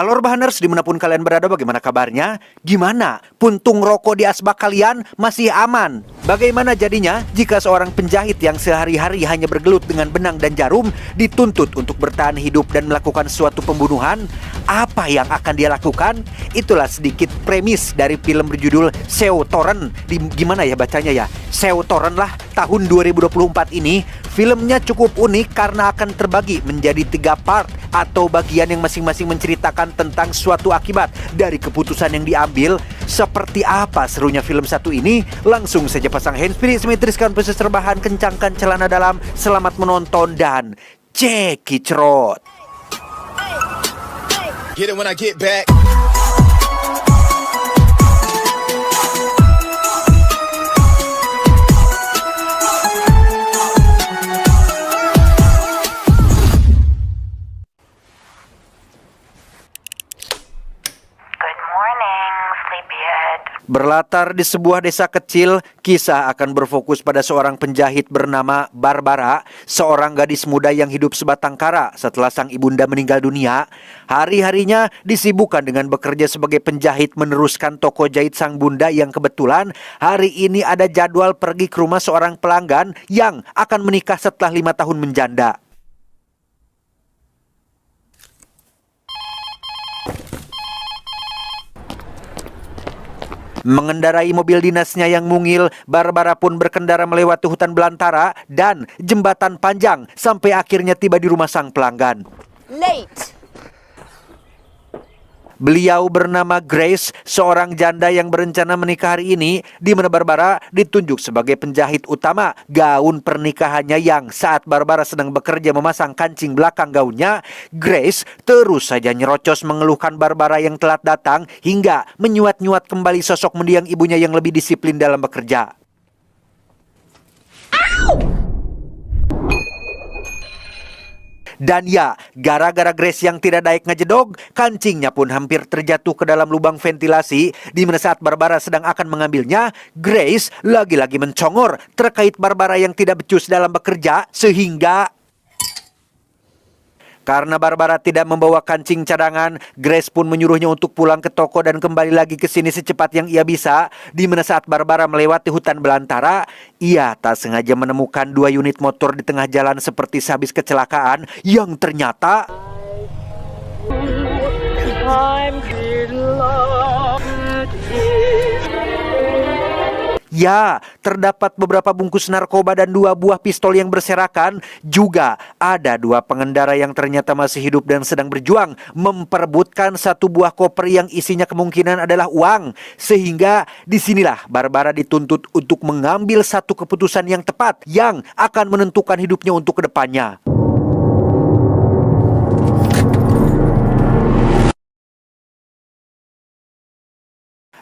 Halo Rebahaners, dimanapun kalian berada, bagaimana kabarnya? Gimana? Puntung rokok di asbak kalian masih aman? Bagaimana jadinya jika seorang penjahit yang sehari-hari hanya bergelut dengan benang dan jarum dituntut untuk bertahan hidup dan melakukan suatu pembunuhan? Apa yang akan dia lakukan? Itulah sedikit premis dari film berjudul Sewtoren. Gimana ya bacanya ya? Sewtoren lah, tahun 2024 ini. Filmnya cukup unik karena akan terbagi menjadi 3 part atau bagian yang masing-masing menceritakan tentang suatu akibat dari keputusan yang diambil. Seperti apa serunya film satu ini? Langsung saja pasang handsfree, simetriskan proses rebahan, kencangkan celana dalam. Selamat menonton dan cekicrot. Get it when I get back. Berlatar di sebuah desa kecil, kisah akan berfokus pada seorang penjahit bernama Barbara, seorang gadis muda yang hidup sebatang kara setelah sang ibunda meninggal dunia. Hari-harinya disibukkan dengan bekerja sebagai penjahit meneruskan toko jahit sang bunda yang kebetulan hari ini ada jadwal pergi ke rumah seorang pelanggan yang akan menikah setelah 5 tahun menjanda. Mengendarai mobil dinasnya yang mungil, Barbara pun berkendara melewati hutan belantara dan jembatan panjang sampai akhirnya tiba di rumah sang pelanggan. Late. Beliau bernama Grace, seorang janda yang berencana menikah hari ini, di mana Barbara ditunjuk sebagai penjahit utama gaun pernikahannya yang saat Barbara sedang bekerja memasang kancing belakang gaunnya, Grace terus saja nyerocos mengeluhkan Barbara yang telat datang hingga menyuat-nyuat kembali sosok mendiang ibunya yang lebih disiplin dalam bekerja. Dan ya, gara-gara Grace yang tidak daek ngejedog, kancingnya pun hampir terjatuh ke dalam lubang ventilasi. Di mana saat Barbara sedang akan mengambilnya, Grace lagi-lagi mencongor terkait Barbara yang tidak becus dalam bekerja, sehingga karena Barbara tidak membawa kancing cadangan, Grace pun menyuruhnya untuk pulang ke toko dan kembali lagi ke sini secepat yang ia bisa. Di mana saat Barbara melewati hutan belantara, ia tak sengaja menemukan 2 unit motor di tengah jalan seperti sehabis kecelakaan yang ternyata ya, terdapat beberapa bungkus narkoba dan 2 buah pistol yang berserakan. Juga ada 2 pengendara yang ternyata masih hidup dan sedang berjuang memperebutkan 1 buah koper yang isinya kemungkinan adalah uang. Sehingga disinilah Barbara dituntut untuk mengambil satu keputusan yang tepat yang akan menentukan hidupnya untuk kedepannya.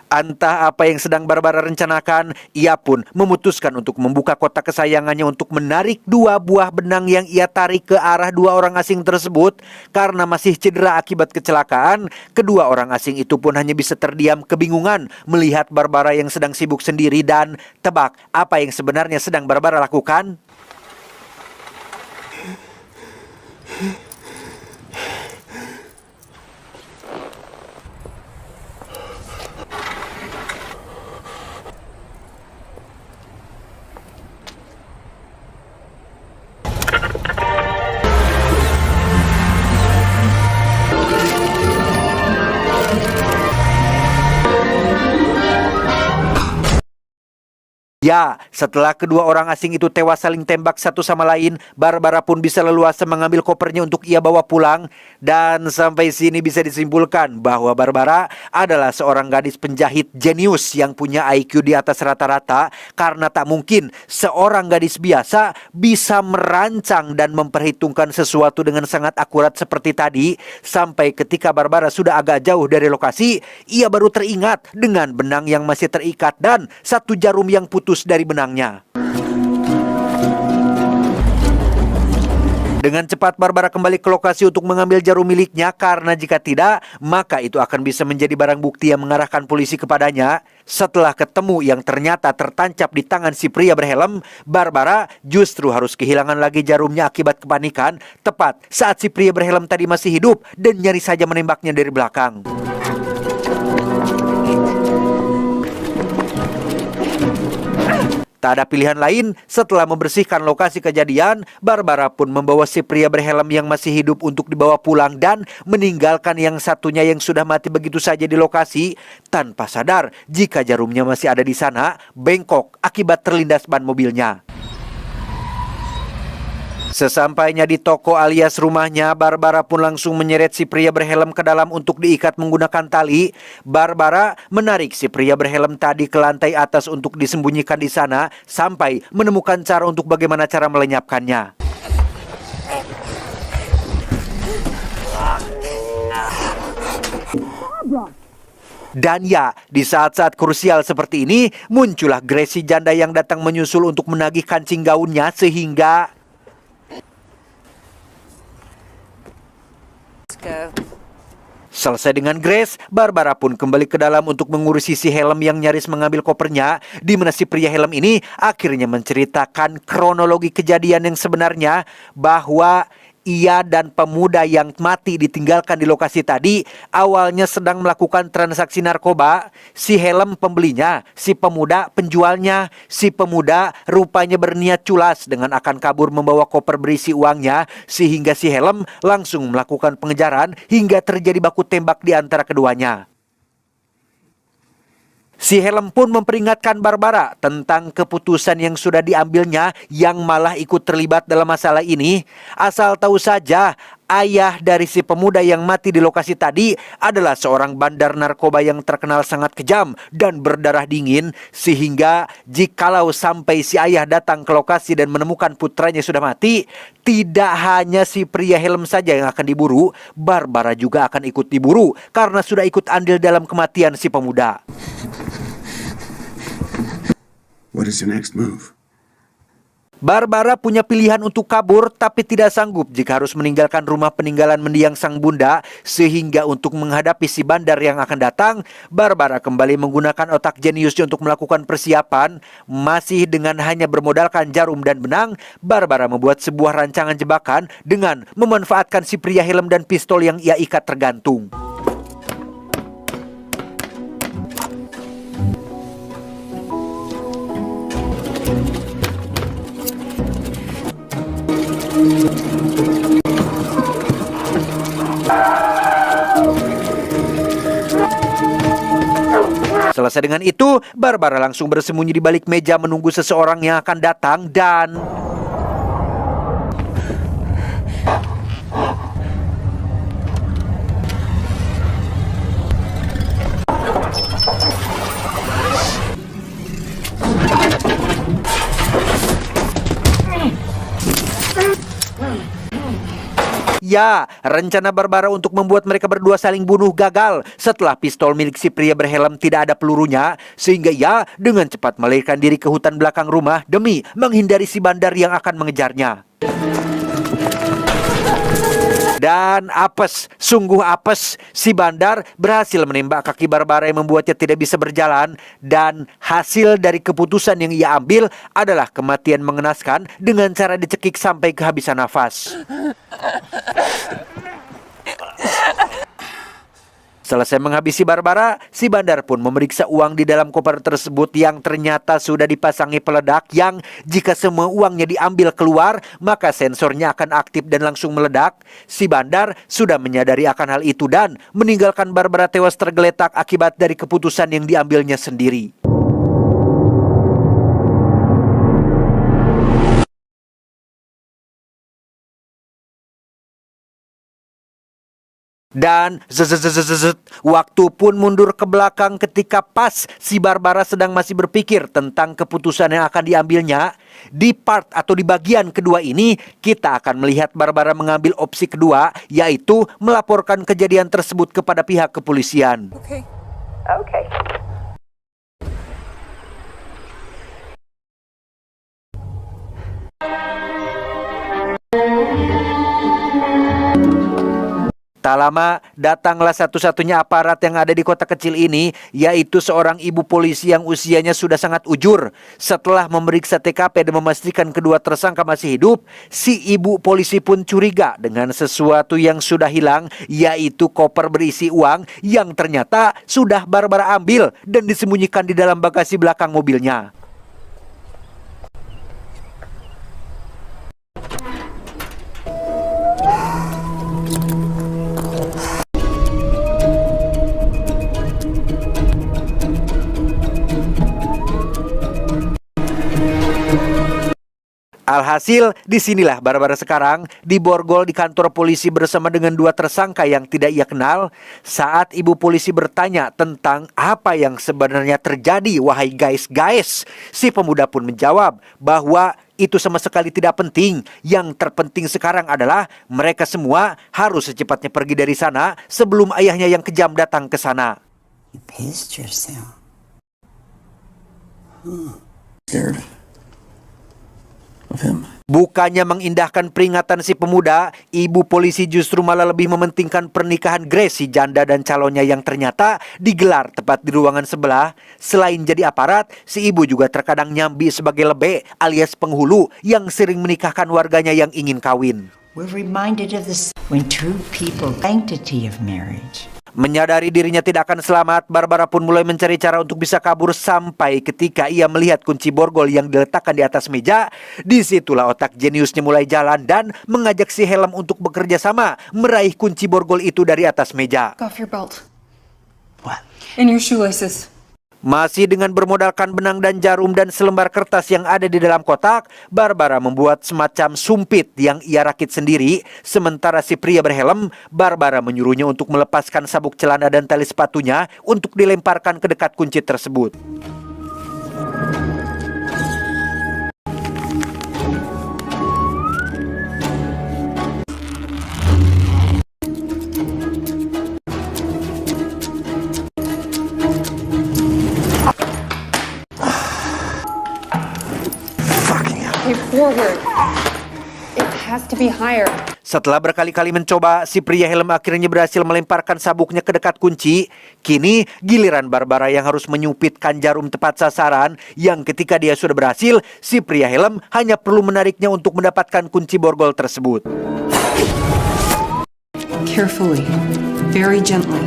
Entah apa yang sedang Barbara rencanakan, ia pun memutuskan untuk membuka kotak kesayangannya untuk menarik 2 buah benang yang ia tarik ke arah 2 orang asing tersebut. Karena masih cedera akibat kecelakaan, kedua orang asing itu pun hanya bisa terdiam kebingungan melihat Barbara yang sedang sibuk sendiri. Dan tebak apa yang sebenarnya sedang Barbara lakukan? Ya, setelah kedua orang asing itu tewas saling tembak satu sama lain, Barbara pun bisa leluasa mengambil kopernya untuk ia bawa pulang. Dan sampai sini bisa disimpulkan bahwa Barbara adalah seorang gadis penjahit jenius yang punya IQ di atas rata-rata. Karena tak mungkin seorang gadis biasa bisa merancang dan memperhitungkan sesuatu dengan sangat akurat seperti tadi. Sampai ketika Barbara sudah agak jauh dari lokasi, ia baru teringat dengan benang yang masih terikat dan 1 jarum yang putus dari benangnya. Dengan cepat Barbara kembali ke lokasi untuk mengambil jarum miliknya karena jika tidak, maka itu akan bisa menjadi barang bukti yang mengarahkan polisi kepadanya. Setelah ketemu yang ternyata tertancap di tangan si pria berhelm, Barbara justru harus kehilangan lagi jarumnya akibat kepanikan, tepat saat si pria berhelm tadi masih hidup dan nyaris saja menembaknya dari belakang. Tak ada pilihan lain, setelah membersihkan lokasi kejadian, Barbara pun membawa si pria berhelm yang masih hidup untuk dibawa pulang dan meninggalkan yang satunya yang sudah mati begitu saja di lokasi, tanpa sadar jika jarumnya masih ada di sana, bengkok akibat terlindas ban mobilnya. Sesampainya di toko alias rumahnya, Barbara pun langsung menyeret si pria berhelm ke dalam untuk diikat menggunakan tali. Barbara menarik si pria berhelm tadi ke lantai atas untuk disembunyikan di sana sampai menemukan cara untuk bagaimana cara melenyapkannya. Dan ya, di saat-saat krusial seperti ini, muncullah Grace si janda yang datang menyusul untuk menagih kancing gaunnya sehingga selesai dengan Grace, Barbara pun kembali ke dalam untuk mengurusi si helm yang nyaris mengambil kopernya, di mana si pria helm ini akhirnya menceritakan kronologi kejadian yang sebenarnya bahwa ia dan pemuda yang mati ditinggalkan di lokasi tadi awalnya sedang melakukan transaksi narkoba. Si helm pembelinya, si pemuda penjualnya. Si pemuda rupanya berniat culas dengan akan kabur membawa koper berisi uangnya, sehingga si helm langsung melakukan pengejaran hingga terjadi baku tembak di antara keduanya. Si helm pun memperingatkan Barbara tentang keputusan yang sudah diambilnya yang malah ikut terlibat dalam masalah ini. Asal tahu saja, ayah dari si pemuda yang mati di lokasi tadi adalah seorang bandar narkoba yang terkenal sangat kejam dan berdarah dingin. Sehingga jikalau sampai si ayah datang ke lokasi dan menemukan putranya sudah mati, tidak hanya si pria helm saja yang akan diburu, Barbara juga akan ikut diburu karena sudah ikut andil dalam kematian si pemuda. What is your next move? Barbara punya pilihan untuk kabur tapi tidak sanggup jika harus meninggalkan rumah peninggalan mendiang sang bunda, sehingga untuk menghadapi si bandar yang akan datang, Barbara kembali menggunakan otak jeniusnya untuk melakukan persiapan. Masih dengan hanya bermodalkan jarum dan benang, Barbara membuat sebuah rancangan jebakan dengan memanfaatkan si pria helm dan pistol yang ia ikat tergantung. Selesai dengan itu, Barbara langsung bersembunyi di balik meja menunggu seseorang yang akan datang dan ya, rencana Barbara untuk membuat mereka berdua saling bunuh gagal setelah pistol milik si pria berhelm tidak ada pelurunya, sehingga ia dengan cepat melarikan diri ke hutan belakang rumah demi menghindari si bandar yang akan mengejarnya. Dan apes, sungguh apes, si bandar berhasil menembak kaki Barbara yang membuatnya tidak bisa berjalan. Dan hasil dari keputusan yang ia ambil adalah kematian mengenaskan dengan cara dicekik sampai kehabisan nafas. Selesai menghabisi Barbara, si bandar pun memeriksa uang di dalam koper tersebut yang ternyata sudah dipasangi peledak yang jika semua uangnya diambil keluar, maka sensornya akan aktif dan langsung meledak. Si bandar sudah menyadari akan hal itu dan meninggalkan Barbara tewas tergeletak akibat dari keputusan yang diambilnya sendiri. Dan waktu pun mundur ke belakang ketika pas si Barbara sedang masih berpikir tentang keputusan yang akan diambilnya. Di part atau di bagian kedua ini, kita akan melihat Barbara mengambil opsi kedua, yaitu melaporkan kejadian tersebut kepada pihak kepolisian. Okay. Okay. Tak lama, datanglah satu-satunya aparat yang ada di kota kecil ini, yaitu seorang ibu polisi yang usianya sudah sangat ujur. Setelah memeriksa TKP dan memastikan kedua tersangka masih hidup, si ibu polisi pun curiga dengan sesuatu yang sudah hilang, yaitu koper berisi uang yang ternyata sudah Barbara ambil dan disembunyikan di dalam bagasi belakang mobilnya. Alhasil, disinilah Barbara sekarang diborgol di kantor polisi bersama dengan dua tersangka yang tidak ia kenal. Saat ibu polisi bertanya tentang apa yang sebenarnya terjadi, wahai guys, si pemuda pun menjawab bahwa itu sama sekali tidak penting. Yang terpenting sekarang adalah mereka semua harus secepatnya pergi dari sana sebelum ayahnya yang kejam datang ke sana. You pissed yourself. Scared of him. Bukannya mengindahkan peringatan si pemuda, ibu polisi justru malah lebih mementingkan pernikahan Grace, si janda dan calonnya yang ternyata digelar tepat di ruangan sebelah. Selain jadi aparat, si ibu juga terkadang nyambi sebagai lebe alias penghulu yang sering menikahkan warganya yang ingin kawin. We're reminded of this when two people sanctity of marriage. Menyadari dirinya tidak akan selamat, Barbara pun mulai mencari cara untuk bisa kabur sampai ketika ia melihat kunci borgol yang diletakkan di atas meja. Disitulah otak jeniusnya mulai jalan dan mengajak si Helm untuk bekerja sama meraih kunci borgol itu dari atas meja. Take off your belt What? and your shoelaces. Masih dengan bermodalkan benang dan jarum dan selembar kertas yang ada di dalam kotak, Barbara membuat semacam sumpit yang ia rakit sendiri. Sementara si pria berhelm, Barbara menyuruhnya untuk melepaskan sabuk celana dan tali sepatunya untuk dilemparkan ke dekat kunci tersebut. Okay, forward. It has to be higher. Setelah berkali-kali mencoba, si pria helm akhirnya berhasil melemparkan sabuknya ke dekat kunci. Kini giliran Barbara yang harus menyupitkan jarum tepat sasaran, yang ketika dia sudah berhasil, si pria helm hanya perlu menariknya untuk mendapatkan kunci borgol tersebut. Carefully, very gently.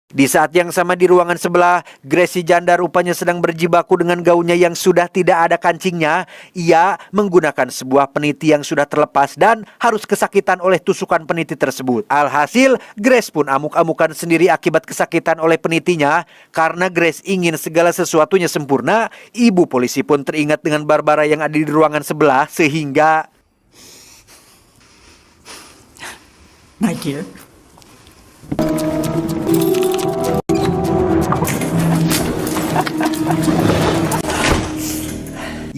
Di saat yang sama di ruangan sebelah, Gracie janda rupanya sedang berjibaku dengan gaunnya yang sudah tidak ada kancingnya. Ia menggunakan sebuah peniti yang sudah terlepas dan harus kesakitan oleh tusukan peniti tersebut. Alhasil, Grace pun amuk-amukan sendiri akibat kesakitan oleh penitinya. Karena Grace ingin segala sesuatunya sempurna, ibu polisi pun teringat dengan Barbara yang ada di ruangan sebelah sehingga... My dear.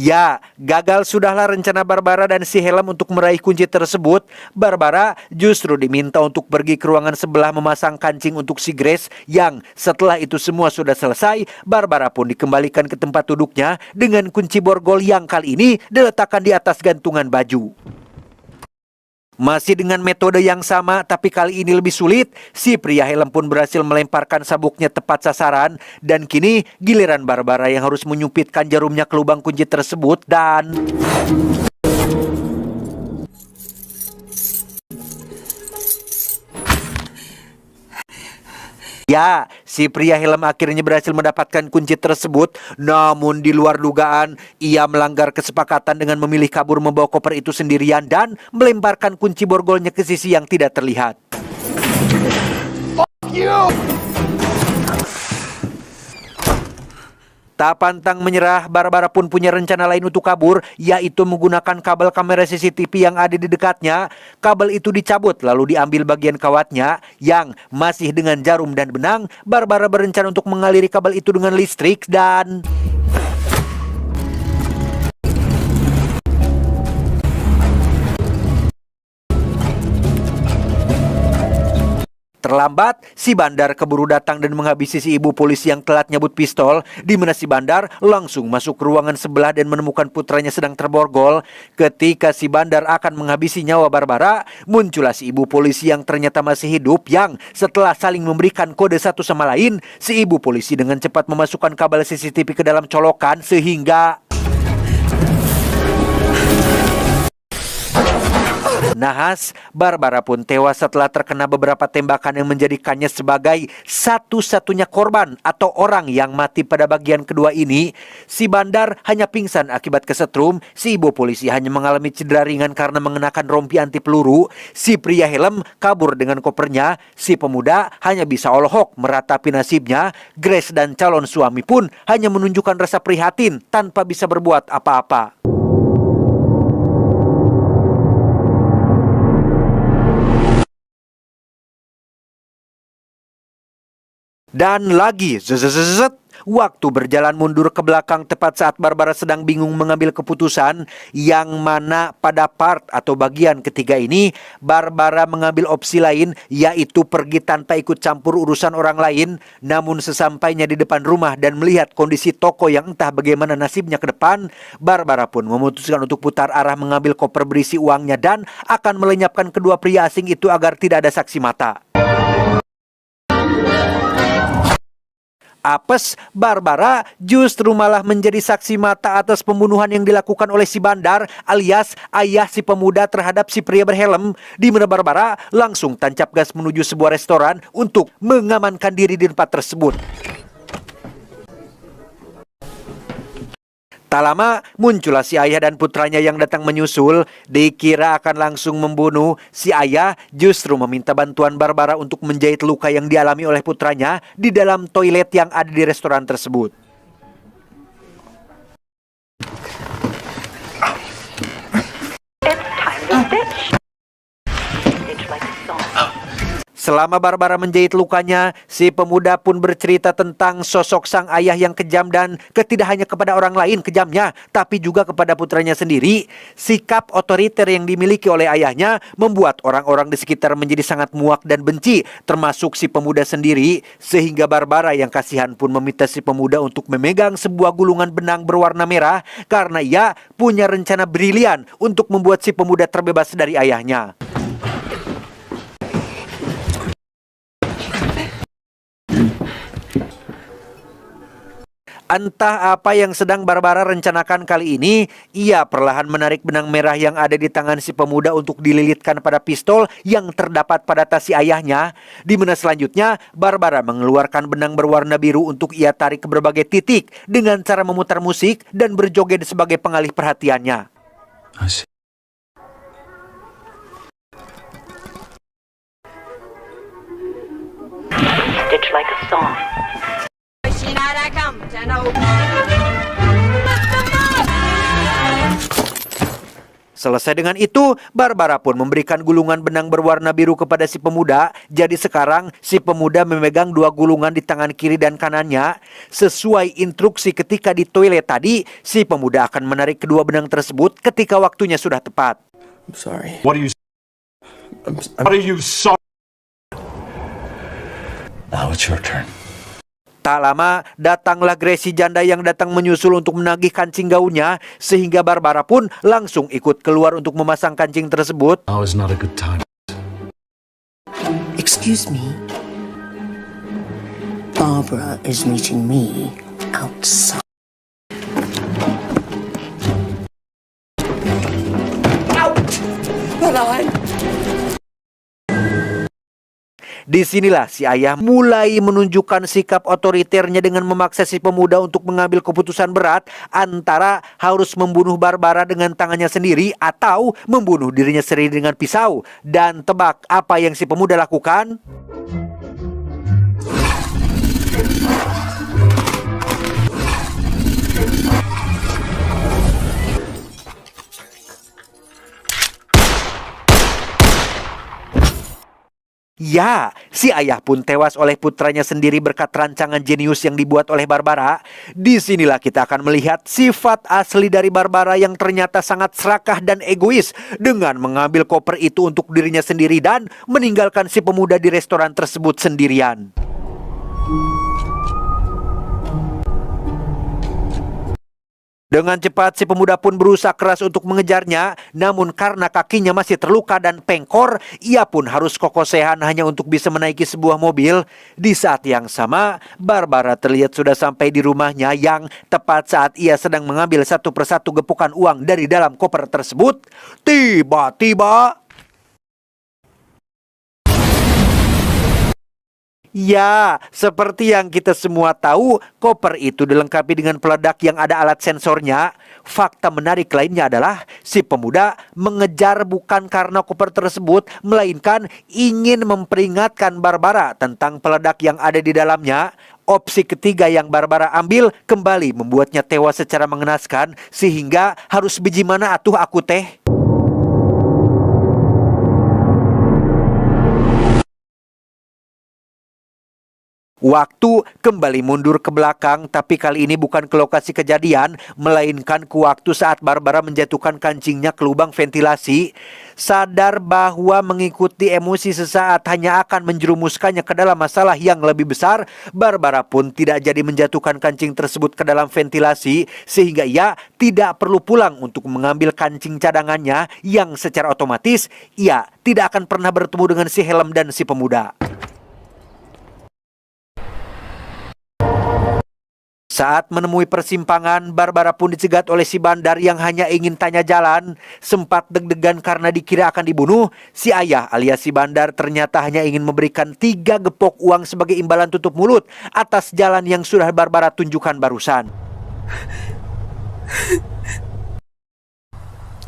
Ya, gagal sudahlah rencana Barbara dan si Helm untuk meraih kunci tersebut. Barbara justru diminta untuk pergi ke ruangan sebelah memasang kancing untuk si Grace, yang setelah itu semua sudah selesai, Barbara pun dikembalikan ke tempat duduknya dengan kunci borgol yang kali ini diletakkan di atas gantungan baju. Masih dengan metode yang sama, tapi kali ini lebih sulit, si pria helm pun berhasil melemparkan sabuknya tepat sasaran. Dan kini giliran Barbara yang harus menyupitkan jarumnya ke lubang kunci tersebut dan... Ya, si pria helm akhirnya berhasil mendapatkan kunci tersebut. Namun di luar dugaan, ia melanggar kesepakatan dengan memilih kabur membawa koper itu sendirian dan melemparkan kunci borgolnya ke sisi yang tidak terlihat. Fuck you! Tak pantang menyerah, Barbara pun punya rencana lain untuk kabur, yaitu menggunakan kabel kamera CCTV yang ada di dekatnya. Kabel itu dicabut lalu diambil bagian kawatnya yang masih dengan jarum dan benang. Barbara berencana untuk mengaliri kabel itu dengan listrik dan... terlambat, si Bandar keburu datang dan menghabisi si ibu polisi yang telat nyabut pistol, di mana si Bandar langsung masuk ke ruangan sebelah dan menemukan putranya sedang terborgol. Ketika si Bandar akan menghabisi nyawa Barbara, muncullah si ibu polisi yang ternyata masih hidup, yang setelah saling memberikan kode satu sama lain, si ibu polisi dengan cepat memasukkan kabel CCTV ke dalam colokan sehingga nahas, Barbara pun tewas setelah terkena beberapa tembakan yang menjadikannya sebagai satu-satunya korban atau orang yang mati pada bagian kedua ini. Si Bandar hanya pingsan akibat kesetrum, si ibu polisi hanya mengalami cedera ringan karena mengenakan rompi anti peluru, si pria helm kabur dengan kopernya, si pemuda hanya bisa olohok meratapi nasibnya, Grace dan calon suami pun hanya menunjukkan rasa prihatin tanpa bisa berbuat apa-apa. Dan lagi, waktu berjalan mundur ke belakang tepat saat Barbara sedang bingung mengambil keputusan, yang mana pada part atau bagian ketiga ini, Barbara mengambil opsi lain, yaitu pergi tanpa ikut campur urusan orang lain. Namun sesampainya di depan rumah dan melihat kondisi toko yang entah bagaimana nasibnya ke depan, Barbara pun memutuskan untuk putar arah mengambil koper berisi uangnya dan akan melenyapkan kedua pria asing itu agar tidak ada saksi mata. Apes, Barbara justru malah menjadi saksi mata atas pembunuhan yang dilakukan oleh si Bandar alias ayah si pemuda terhadap si pria berhelm, di mana Barbara langsung tancap gas menuju sebuah restoran untuk mengamankan diri di tempat tersebut. Tak lama muncullah si ayah dan putranya yang datang menyusul. Dikira akan langsung membunuh, si ayah justru meminta bantuan Barbara untuk menjahit luka yang dialami oleh putranya di dalam toilet yang ada di restoran tersebut. Selama Barbara menjahit lukanya, si pemuda pun bercerita tentang sosok sang ayah yang kejam dan tidak hanya kepada orang lain kejamnya, tapi juga kepada putranya sendiri. Sikap otoriter yang dimiliki oleh ayahnya membuat orang-orang di sekitar menjadi sangat muak dan benci, termasuk si pemuda sendiri, sehingga Barbara yang kasihan pun meminta si pemuda untuk memegang sebuah gulungan benang berwarna merah karena ia punya rencana brilian untuk membuat si pemuda terbebas dari ayahnya. Entah apa yang sedang Barbara rencanakan kali ini, ia perlahan menarik benang merah yang ada di tangan si pemuda untuk dililitkan pada pistol yang terdapat pada tas si ayahnya, di mana selanjutnya Barbara mengeluarkan benang berwarna biru untuk ia tarik ke berbagai titik dengan cara memutar musik dan berjoget sebagai pengalih perhatiannya. Asik. Stitch like a song. Selesai dengan itu, Barbara pun memberikan gulungan benang berwarna biru kepada si pemuda. Jadi sekarang si pemuda memegang dua gulungan di tangan kiri dan kanannya. Sesuai instruksi ketika di toilet tadi, si pemuda akan menarik kedua benang tersebut ketika waktunya sudah tepat. I'm sorry. What are you? What are you so? Now it's your turn. Tak lama, datanglah Gracie janda yang datang menyusul untuk menagih kancing gaunnya, sehingga Barbara pun langsung ikut keluar untuk memasang kancing tersebut. Now is not a good time. Excuse me. Barbara is meeting me outside. Disinilah si ayah mulai menunjukkan sikap otoriternya dengan memaksa si pemuda untuk mengambil keputusan berat antara harus membunuh Barbara dengan tangannya sendiri atau membunuh dirinya sendiri dengan pisau. Dan tebak apa yang si pemuda lakukan? Ya, si ayah pun tewas oleh putranya sendiri berkat rancangan jenius yang dibuat oleh Barbara. Disinilah kita akan melihat sifat asli dari Barbara yang ternyata sangat serakah dan egois dengan mengambil koper itu untuk dirinya sendiri dan meninggalkan si pemuda di restoran tersebut sendirian. Dengan cepat si pemuda pun berusaha keras untuk mengejarnya, namun karena kakinya masih terluka dan pengkor, ia pun harus kokosehan hanya untuk bisa menaiki sebuah mobil. Di saat yang sama, Barbara terlihat sudah sampai di rumahnya yang tepat saat ia sedang mengambil satu persatu gepukan uang dari dalam koper tersebut. Tiba-tiba, ya, seperti yang kita semua tahu, koper itu dilengkapi dengan peledak yang ada alat sensornya. Fakta menarik lainnya adalah si pemuda mengejar bukan karena koper tersebut, melainkan ingin memperingatkan Barbara tentang peledak yang ada di dalamnya. Opsi ketiga yang Barbara ambil kembali membuatnya tewas secara mengenaskan, sehingga harus biji mana atuh aku teh? Waktu kembali mundur ke belakang, tapi kali ini bukan ke lokasi kejadian, melainkan ke waktu saat Barbara menjatuhkan kancingnya ke lubang ventilasi. Sadar bahwa mengikuti emosi sesaat hanya akan menjerumuskannya ke dalam masalah yang lebih besar, Barbara pun tidak jadi menjatuhkan kancing tersebut ke dalam ventilasi, sehingga ia tidak perlu pulang untuk mengambil kancing cadangannya yang secara otomatis ia tidak akan pernah bertemu dengan si helm dan si pemuda. Saat menemui persimpangan, Barbara pun dicegat oleh si bandar yang hanya ingin tanya jalan. Sempat deg-degan karena dikira akan dibunuh, si ayah alias si bandar ternyata hanya ingin memberikan 3 gepok uang sebagai imbalan tutup mulut atas jalan yang sudah Barbara tunjukkan barusan.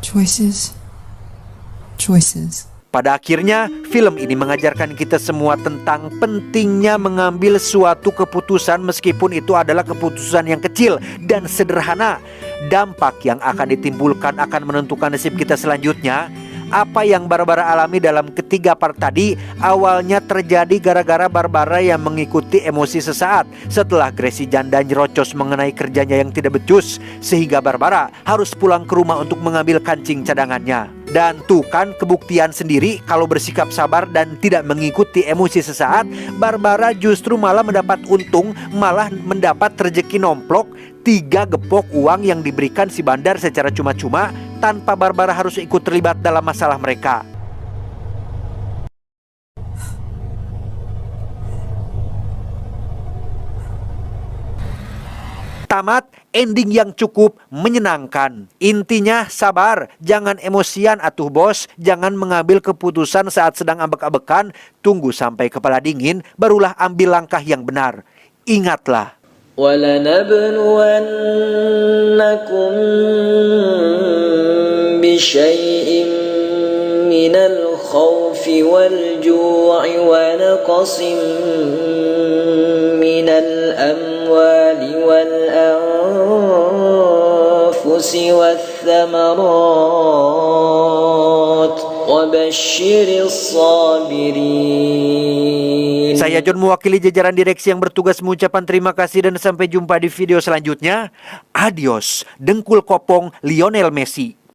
Choices. Pada akhirnya, film ini mengajarkan kita semua tentang pentingnya mengambil suatu keputusan meskipun itu adalah keputusan yang kecil dan sederhana. Dampak yang akan ditimbulkan akan menentukan nasib kita selanjutnya. Apa yang Barbara alami dalam ketiga part tadi awalnya terjadi gara-gara Barbara yang mengikuti emosi sesaat setelah Gracie janda nyerocos mengenai kerjanya yang tidak becus, sehingga Barbara harus pulang ke rumah untuk mengambil kancing cadangannya. Dan tuh kan kebuktian sendiri kalau bersikap sabar dan tidak mengikuti emosi sesaat, Barbara justru malah mendapat untung, malah mendapat rezeki nomplok 3 gepok uang yang diberikan si bandar secara cuma-cuma tanpa Barbara harus ikut terlibat dalam masalah mereka. Tamat, ending yang cukup menyenangkan. Intinya sabar, jangan emosian atuh bos, jangan mengambil keputusan saat sedang ambek-ambekan, tunggu sampai kepala dingin, barulah ambil langkah yang benar. Ingatlah. وَلَنَبْلُوَنَّكُمْ بِشَيْءٍ مِّنَ الْخَوْفِ وَالْجُوعِ وَنَقْصٍ مِّنَ الْأَمْوَالِ وَالْأَنفُسِ وَالثَّمَرَاتِ وَبَشِّرِ الصَّابِرِينَ. Saya John mewakili jajaran direksi yang bertugas mengucapkan terima kasih dan sampai jumpa di video selanjutnya. Adios, dengkul kopong Lionel Messi.